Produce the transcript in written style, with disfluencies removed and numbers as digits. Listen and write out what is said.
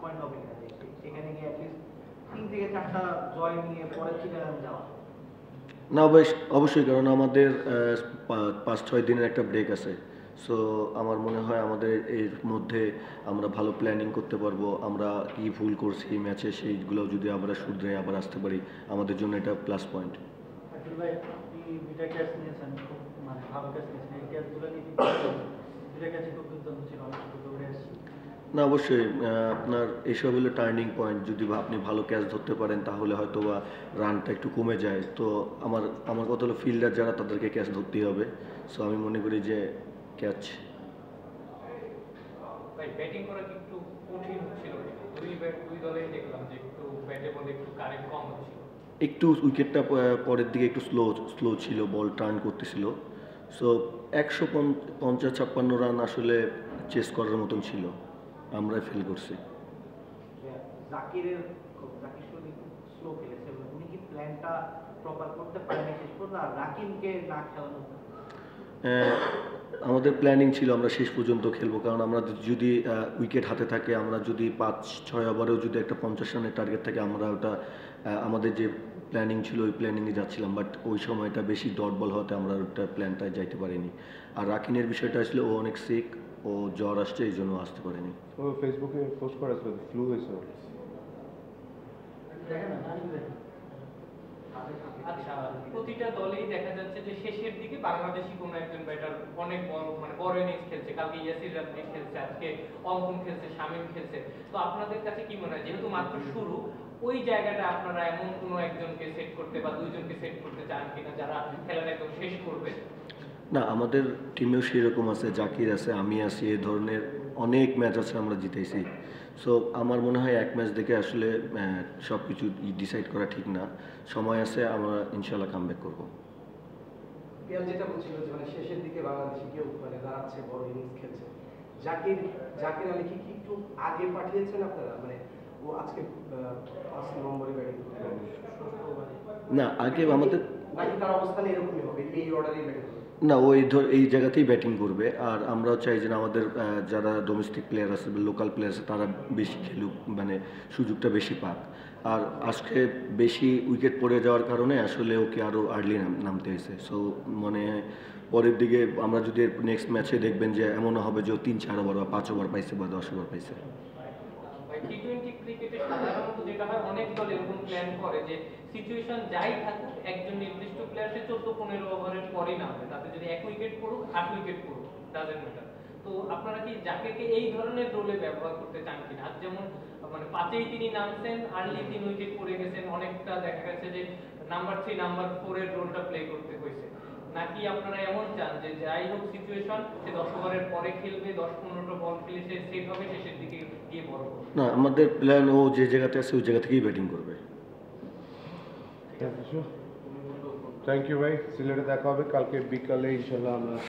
Point হবে কিনা সেখানে গিয়ে অ্যাটলিস্ট 3 থেকে 4টা জয় নিয়ে পরে চিটাগাং যাওয়া। না অবশ্যই, কারণ আমাদের 5-6 দিনের একটা ব্রেক আছে। সো আমার মনে হয় আমাদের এর মধ্যে আমরা ভালো প্ল্যানিং করতে পারবো। আমরা কি ভুল করছি এই ম্যাচে সেইগুলো যদি আমরা শুধরে আবার আসতে পারি, আমাদের জন্য এটা প্লাস পয়েন্ট। আব্দুল ভাই, আপনি 2টা ক্যাচ নিয়েছেন, খুব মানে ভালো ক্যাচ নিয়েছেন। এই ক্যাচগুলো নিয়ে 2টা ক্যাচই খুব দুর্দান্ত ছিল, অনেক ছোট দৌড়ে আসছি। না অবশ্যই, আপনার এসব হলো টার্নিং পয়েন্ট। যদি আপনি ভালো ক্যাচ ধরতে পারেন তাহলে হয়তো বা রানটা একটু কমে যায়। তো আমার আমার কথা হলো ফিল্ডার যারা তাদেরকে ক্যাচ ধরতেই হবে। সো আমি মনে করি যে ক্যাচ। ভাই ব্যাটিং করা কি একটু কঠিন ছিল? দুই দলেই দেখলাম যে একটু ব্যাটে বলে একটু কারেন্ট কম হচ্ছিল। একটু উইকেটটা পরের দিকে একটু স্লো ছিল, বল টার্ন করতেছিল। সো 150-56 রান আসলে চেস করার মতন ছিল, আমরা ফেল করছি। জাকিরের জাকির শুধু খুব স্লো খেলেছে, উনি কি প্ল্যানটা প্রপার করতে পারেনি শেষ পর্যন্ত, আর রাকিবকে না খেলানো? আমাদের প্ল্যানিং ছিল আমরা শেষ পর্যন্ত খেলবো, কারণ আমরা যদি উইকেট হাতে থাকে, আমরা যদি 5-6 ওভারেও যদি একটা 50 রানের টার্গেট থাকে, আমরা ওটা আমাদের যে প্ল্যানিং ছিল ওই প্ল্যানিংয়ে যাচ্ছিলাম। বাট ওই সময়টা বেশি ডট বল হওয়াতে আমরা ওটা প্ল্যানটায় যাইতে পারিনি। আর রাকিনের বিষয়টা আসলে ও অনেক সিক, ও জ্বর আসছে, এই জন্য আসতে পারেনি। ও ফেসবুকে পোস্ট করেছিল ফ্লু হয়েছে। দেখেন না, আমি দেখি। আচ্ছা, প্রতিটা দলেই দেখা যাচ্ছে যে শেষের দিকে বাংলাদেশি কোনো একজন ব্যাটার অনেক বড় ইনিংস খেলছে। কালকে ইয়াসির রাব্বি খেলছে, আজকে অঙ্কন খেলছে, শামীম খেলছে। তো আপনাদের কাছে কি মনে হয়, যেহেতু মাত্র শুরু, ওই জায়গাটা আপনারা এমন কোনো একজনকে সেট করতে বা দুইজনকে সেট করতে চান কিনা যারা খেলাটা একদম শেষ করবে? না, আমাদের টিমেও সেরকম আছে, জাকির আছে, আমি আছি, এই ধরনের অনেক ম্যাচ আছে আমরা জিতেছি। সো আমার মনে হয় এক ম্যাচ দেখে আসলে সব কিছু ডিসাইড করা ঠিক না। সময় আছে, আমরা ইনশাল্লাহ কামব্যাক করবো। পিয়াল যেটা বলছিল যে মানে শেষের দিকে বাংলাদেশে কেউ মানে দাঁড়াচ্ছে, বড় ইনিংস খেলছে, জাকির জাকির আলী কি একটু আগে পাঠিয়েছেন আপনারা? মানে ও আজকে 5 নম্বরে ব্যাটিং করতে পারে না, আগে আমাদের নাকি তার অবস্থান এরকমই হবে, এই অর্ডারেই ব্যাটিং করবে? না, ও এই জায়গাতেই ব্যাটিং করবে। আর আমরাও চাই যে আমাদের যারা ডোমেস্টিক প্লেয়ার আছে, লোকাল প্লেয়ার আছে, তারা বেশি খেলুক, মানে সুযোগটা বেশি পাক। আর আজকে বেশি উইকেট পড়ে যাওয়ার কারণে আসলে ওকে আরও আর্লি নামতে হয়েছে। সো মানে পরের দিকে আমরা যদি নেক্সট ম্যাচে দেখবেন যে এমনও হবে যে ও 3-4 ওভার বা 5 ওভার পাইছে বা 10 ওভার পাইছে। টি-টোয়েন্টি ক্রিকেটে সাধারণত যেটা হয়, অনেক দল এরকম প্ল্যান করে যে সিচুয়েশন যাই থাকুক, একজন নির্দিষ্ট প্লেয়ার সে 14-15 ওভারের পরই নামবে, তাতে যদি 1 উইকেট পড়ুক 8 উইকেট পড়ুক, ডাজেন্ট ম্যাটার। তো আপনারা কি জাকিরকে এই ধরনের রোলে ব্যবহার করতে চান কিনা? আজ যেমন মানে 5-এই তিনি নামছেন, আর্লি 3 উইকেট পড়ে গেছেন, অনেকটা দেখা গেছে যে নাম্বার 3 নাম্বার 4 এর রোলটা প্লে করতে হয়েছে। নাকি আপনারা এমন চান যে যাই হোক সিচুয়েশন, সে 10 ওভারের পরে খেলবে, 10-15টা বল খেলে সে সেট হবে, শেষের দিকে গিয়ে বড় করবে? না, আমাদের প্ল্যান ও যে জায়গাতে আছে ওই জায়গা থেকেই ব্যাটিং করবে। থ্যাংক ইউ ভাই, সিলেটে দেখা হবে কালকে বিকালে ইনশাল্লাহ আমরা